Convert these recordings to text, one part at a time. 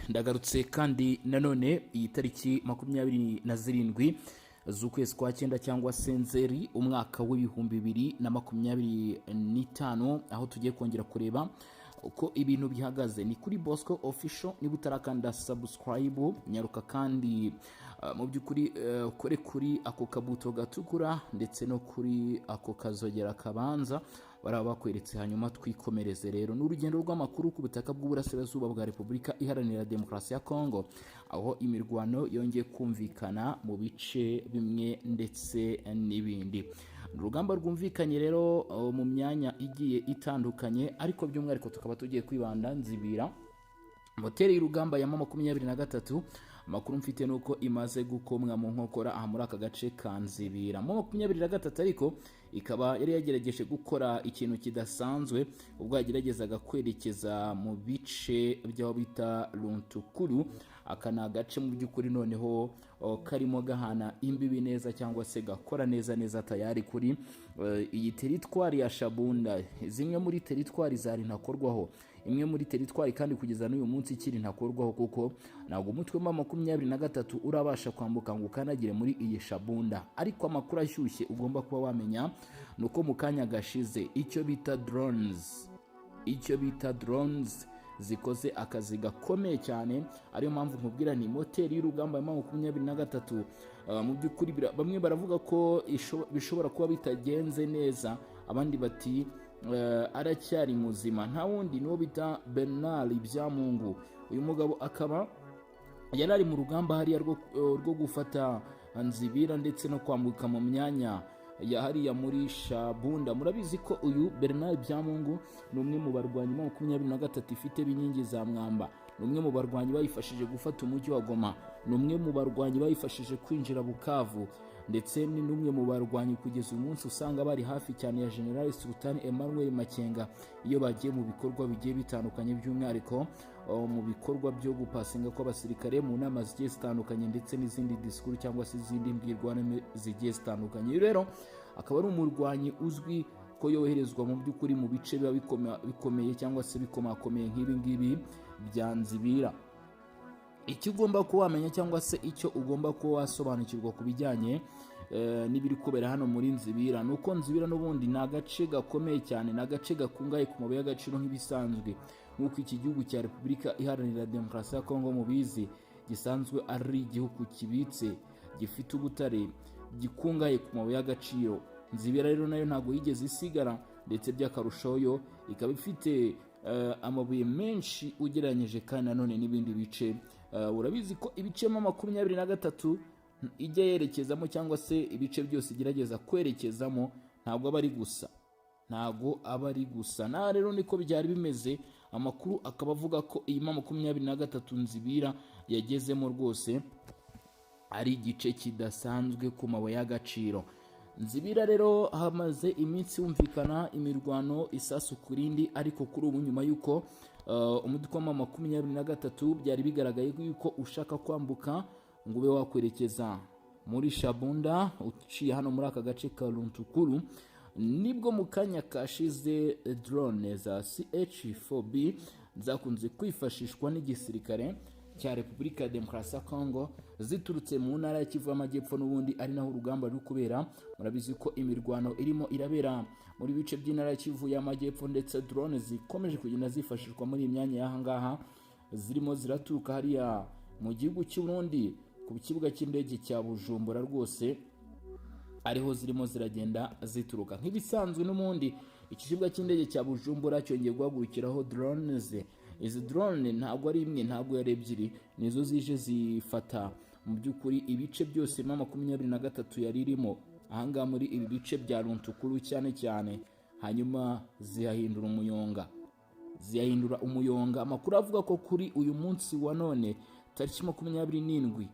ndagarutse kandi nanone iyi tariki 27 z'ukwezi kwa cyenda cyangwa se Nzeri umwaka w'ibihumbi 2025 aho tugiye kongera kureba uko ibintu bihagaze. Ni kuri Bosco Official, niba utarakanda subscribe nyaruka kandi mu by'ukuri kore kuri ako kabuto gatukura ndetse no kuri ako kazogera kabanza baraba bakweretse, hanyuma twikomereze. Rero n'urugendo rw'amakuru ku butaka bw'uburasirazuba bwa Repubulika Iharanira Demokarasi ya Kongo, aho imirwano yongeye kumvikana mu bice bimwe ndetse n'ibindi. Urugamba rwumvikanye rero mu myanya igiye itandukanye, ariko by'umwihariko tukaba tugiye kwibanda Nzibira, moteri y'urugamba ya 23. Amakuru mfite nuko imaze gukomwa mu nkokora aha muri aka gace ka Nzibira. Mu 23 ariko ikaba yari yagerageje gukora ikintu kidasanzwe ubwo yageragezaga kwerekeza mu bice by'aho bita Runtukuru. Aka ni agace mu by'ukuri noneho karimo gahana imbibi neza cyangwa se gakora neza tayari kuri iyi teritwari ya Shabunda. Zimwe muri teritwari zari ntakorwaho, imwe muri teritwari kandi kugeza n'uyu munsi ikiri ntakorwaho, kuko ntabwo umutwe wa 23 urabasha kwambuka ngo ukanagire muri iyi Shabunda. Ariko amakuru ashyushye ugomba kuba wamenya nuko mu kanya gashize icyo bita drones zikoze akazi gakomeye cyane. Ariyo mpamvu nkubwira ni moteri y'urugamba ya 23 mu by'ukuri bamwe baravuga ko bishobora kuba bitagenze neza, abandi bati aracyari muzima. Nta wundi n'uwo bita Bernard Byamungu. Uyu mugabo akaba yari ari mu rugamba hariya rwo gufata Nzibira ndetse no kwambuka mu myanya ya hariya muri Shabunda. Murabizi ko uyu Bernard Byamungu ni umwe mu barwanyi 23 ifite binkingi za mwamba, ni umwe mu barwanyi bayifashije gufata umujyi wa Goma, ni umwe mu barwanyi bayifashije kwinjira Bukavu, ndetse ni n'umwe mu barwanyi kugeza uyu munsi usanga bari hafi cyane ya General Sultan Emmanuel Makenga iyo bagiye mu bikorwa bigiye bitandukanye, by'umwihariko mu bikorwa byo gupasinga kw'abasirikare mu nama zigiye zitandukanye ndetse n'izindi disikuru cyangwa se izindi mbwirwaruhame zigiye zitandukanye. Rero akaba ari umurwanyi uzwi ko yoherezwa mu by'ukuri mu bice biba bikomeye cyangwa se bikomakomeye nk'ibi ngibi bya Nzibira. Icyo ugomba kuba wamenya cyangwa se icyo ugomba kuba wasobanukirwa ku bijyanye n'ibiri kubera hano muri Nzibira, nuko Nzibira n'ubundi ni agace gakomeye cyane, ni agace gakungahaye ku mabuye y'agaciro nk'ibisanzwe, nk'uko iki gihugu cya Repubulika Iharanira Demokarasi ya Kongo mubizi gisanzwe ari igihugu kibitse, gifite ubutare, gikungahaye ku mabuye y'agaciro. Nzibira rero nayo ntabwo yigeze isigara, ndetse by'akarusho yo ikaba ifite amabuye menshi ugereranyije kandi nanone n'ibindi bice. Urabizi ko ibice 23 ijya yerekezamo cyangwa se ibice byose igerageza kwerekezamo ntabwo aba ari gusa. Na rero niko byari bimeze. Amakuru akaba avuga ko iyi 23 Nzibira yagezemo rwose ari igice kidasanzwe ku mabuye y'agaciro. Nzibira rero hamaze iminsi humvikana imirwano isasu kurindi, ariko kuri ubu nyuma yuko umutwe wa 23 byari bigaragaye yuko ushaka kwambuka ngo ube wakwerekeza muri Shabunda uciye hano muri aka gace ka Runtukuru, nibwo mu kanya kashize drone za CH4B zakunze kwifashishwa n'igisirikare cya Repubulika ya Demokarasi ya Kongo ziturutse mu ntara ya Kivu y'Amajyepfo, n'ubundi ari naho urugamba ruri kubera. Murabizi ko imirwano irimo irabera muri bice by'intara ya Kivu y'Amajyepfo, ndetse drone zikomeje kugenda zifashishwa muri imyanya y'aha ngaha, zirimo ziraturuka hariya mu gihugu cy'u Burundi ku kibuga cy'indege cya Bujumbura, rwose ariho zirimo ziragenda zituruka nk'ibisanzwe. N'ubundi iki kibuga cy'indege cya Bujumbura cyongeye guhagurukiraho drones. Izi drone ntabwo ari imwe, ntabwo ari ebyiri, nizo zije zifata mu by'ukuri ibice byose 23 yari irimo ahangaha muri ibi bice bya Runtukuru cyane, hanyuma zihahindura umuyonga. Amakuru avuga ko kuri uyu munsi wa none tariki 27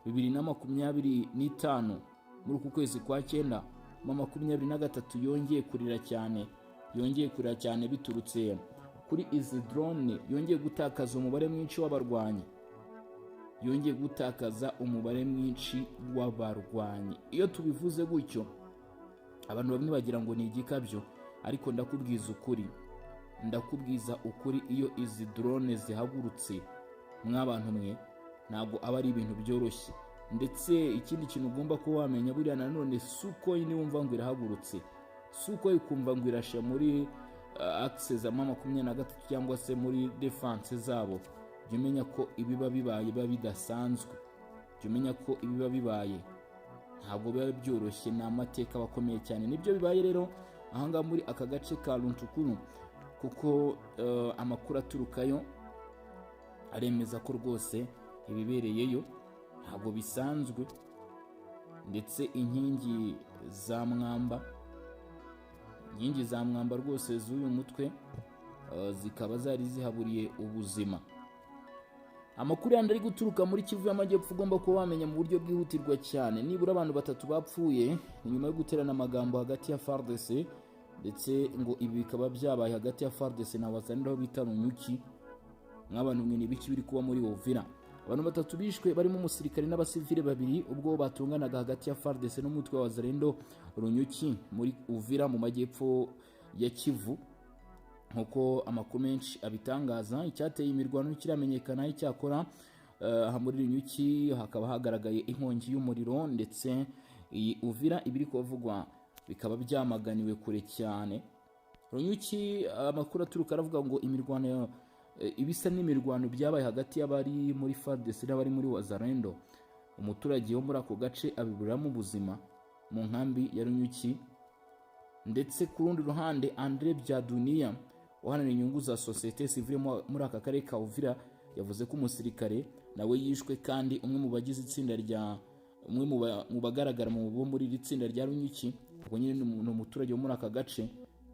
2025 muri uku kwezi kwa cyenda 23 yongeye kurira cyane biturutse kuri izi drone, yongeye gutakaza umubare mwinshi w'abarwanyi. Iyo tubivuze gutyo abantu bamwe bagira ngo ni igikabyo, ariko ndakubwiza ukuri, iyo izi drone zihagurutse mw'abantu mwe ntabwo aba ari ibintu byoroshye. Ndetse ikindi kintu ugomba kuba wamenya, buriya nanone Sukhoi niwumva ngo irahagurutse, Sukhoi ukumva ngo irashe muri axe za M23 cyangwa se muri defense zabo, jya umenya ko ibiba bibaye biba bidasanzwe, jya umenya ko ibiba bibaye ntabwo biba byoroshye, ni amateka bakomeye cyane. Nibyo bibaye rero ahangaha muri aka gace ka Runtukuru, kuko amakuru aturukayo aremeza ko rwose ibibereyeyo ntabwo bisanzwe. Ndetse inkingi za mwamba rwose z'uyu mutwe zikaba zari zihaburiye ubuzima. Amakuru yandi ari guturuka muri Kivu y'Amajyepfo ugomba kuba wamenya mu buryo bwihutirwa cyane, nibura abantu 3 bapfuye nyuma yo guterana amagambo hagati ya FARDC, ndetse ngo ibi bikaba byabaye hagati ya FARDC na Wazalendo aho bita Runyuki. Nk'abantu mwe ni biki biri kuba muri Uvira. Abantu 3 bishwe barimo umusirikare n'abasivile 2 ubwo batunganaga hagati ya FARDC n'umutwe wa Wazalendo Runyuki muri Uvira mu majyepfo ya Kivu. Nkuko amakuru menshi abitangaza, icyateye imirwano kiramenyekana. Icyakora muri Runyuki hakaba hagaragaye inkongi y'umuriro, ndetse iyi Uvira ibiri kuvugwa bikaba byamaganiwe kure cyane. Runyuki amakuru aturuka aravuga ngo imirwano ibisa n'imirwano byabaye hagati y'abari muri FARDC n'abari muri Wazalendo. Umuturage wo muri ako gace abiburamo ubuzima mu nkambi ya Runyuki. Ndetse ku rundi ruhande Andre Byaduniya uhanana inyungu za societe civile muri aka karere ka Uvira yavuze ko umusirikare nawe yishwe, kandi umwe mu bagize itsinda rya mu bagaragara mu bo muri iri tsinda rya Runyuki, ubwo nyine ni umuturage wo muri aka gace,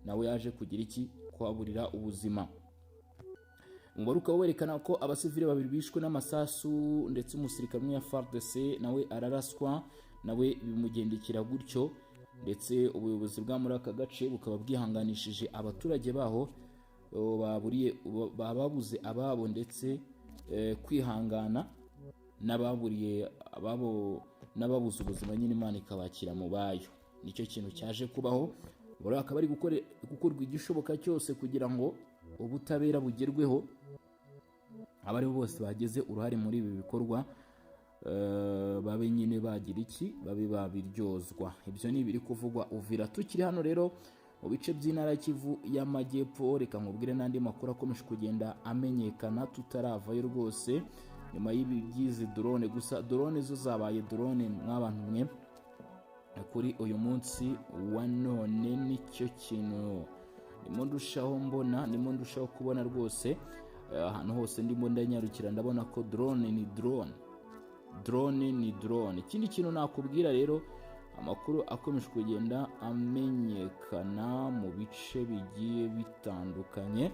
nawe yaje kugira iki kuhaburira ubuzima. Umubare ukaba werekana ko abasivile 2 bishwe n'amasasu, ndetse umusirikare umwe ya FARDC nawe araraswa, nawe bimugendekera gutyo. Ndetse ubuyobozi bwa muri aka gace bukaba bwihanganishije abaturage baho babuze ababo, ndetse kwihangana n'ababuriye ababo n'ababuze ubuzima, nyine Imana ikabakira mu bayo. Nicyo kintu cyaje kubaho. Buri akaba ari gukorwa igishoboka cyose kugira ngo ubutabera bugerweho, abari bose bageze uruhare muri ibi bikorwa babe nyine bagira iki, babe babiryozwa. Ibyo ni biri kuvugwa Uvira. Tukiri hano rero mu bice by'intara Kivu y'Amajyepfo, reka nkubwire n'andi makuru akomeje kugenda amenyekana tutaravayo rwose, nyuma y'ibigize drone. Gusa drone zo zabaye drone mw'abantu mwe kuri uyu munsi wa none. Nicyo kintu ndimo ndushaho mbona, ndimo ndushaho kubona rwose ahantu hose ndimo ndanyarukira, ndabona ko drone ni drone. Ikindi kintu nakubwira rero, amakuru akomeje kugenda amenyekana mu bice bigiye bitandukanye,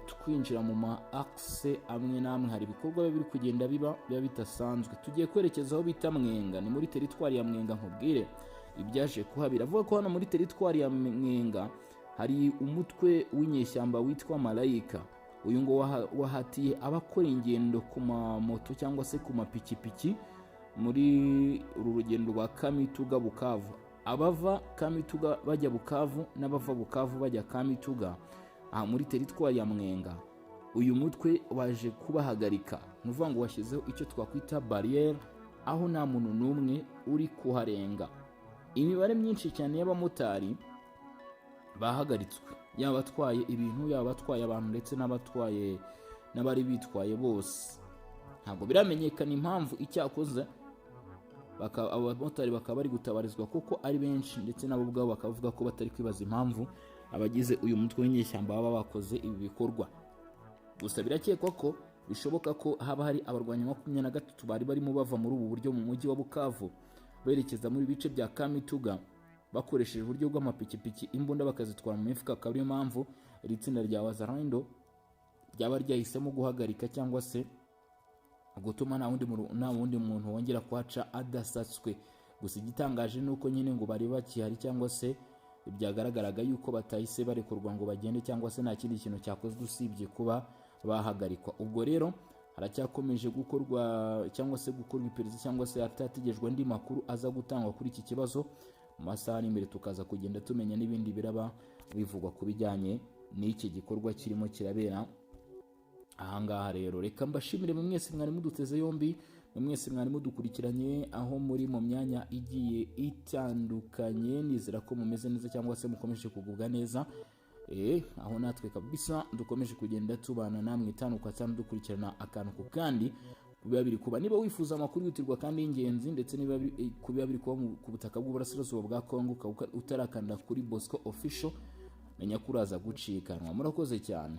twinjira mu ma axe amwe namwe, hari ibikorwa biri kugenda biba bitasanzwe. Tugiye kwerekeza aho bita Mwenga, ni muri teritwari ya Mwenga. Nkubwire ibyaje kuhabira. Avuga ko hano muri teritwari ya Mwenga hari umutwe w'inyeshyamba witwa Malayika. Uyu ngo wahatiye abakora ingendo ku mamoto cyangwa se ku mapikipiki muri uru rugendo rwa Kamituga Bukavu. Abava Kamituga bajya Bukavu n'abava Bukavu bajya Kamituga aha muri teritwari ya Mwenga. Uyu mutwe waje kubahagarika, nuvuga ngo washyizeho icyo twakwita barriere, aho nta muntu n'umwe uri kuharenga. Imibare myinshi cyane y'abamotari bahagaritswe, yaba batwaye ibintu, yaba batwaye abantu, ndetse n'abatwaye n'abari bitwaye bose. Ntabwo biramenyekana impamvu icyakoze, abamotari bakaba bari gutabarizwa kuko ari benshi, ndetse nabo ubwabo bakavuga ko batari kwibaza impamvu abagize uyu mutwe w'inyeshyamba baba bakoze ibi bikorwa. Gusa birakekwa ko bishoboka ko haba hari abarwanya 23 bari barimo bava muri ubu buryo mu mujyi wa Bukavu berekeza muri bice bya Kamituga bakoresheje uburyo bw'amapikipiki, imbunda bakazitwara mu mifuka. Akaba ariyo mpamvu iri tsinda rya Wazalendo ryaba ryahisemo guhagarika cyangwa se gutuma nta wundi muntu wongera kuhaca adasatswe. Gusa igitangaje nuko nyine ngo bari bakihari, cyangwa se byagaragaraga yuko batahise barekurwa ngo bagende, cyangwa se nta kindi kintu cyakozwe usibye kuba bahagarikwa. Ubwo rero haracyakomeje gukorwa cyangwa se gukorwa iperereza, cyangwa se hatategejwe andi makuru aza gutangwa kuri iki kibazo. Mu masaha ari imbere tukaza kugenda tumenya n'ibindi biraba bivugwa ku bijyanye n'iki gikorwa kirimo kirabera ahangaha rero reka mbashimire mu mwese mwari muduteze yombi, mu mwese mwari mudukurikiranye aho muri mu myanya igiye itandukanye, nizera ko mumeze neza cyangwa se mukomeje kugubwa neza. Aho natwe kabisa dukomeje kugenda tubana namwe itanu kwa tanu dukurikirana akantu ku kandi kubiba biri kuba. Niba wifuza amakuru yitirwa kandi y'ingenzi ndetse niba kubiba biri kuba ku butaka bw'uburasirazuba bwa Kongo utarakanda kuri Bosco Official, menya kuraza gucikanwa. Murakoze cyane.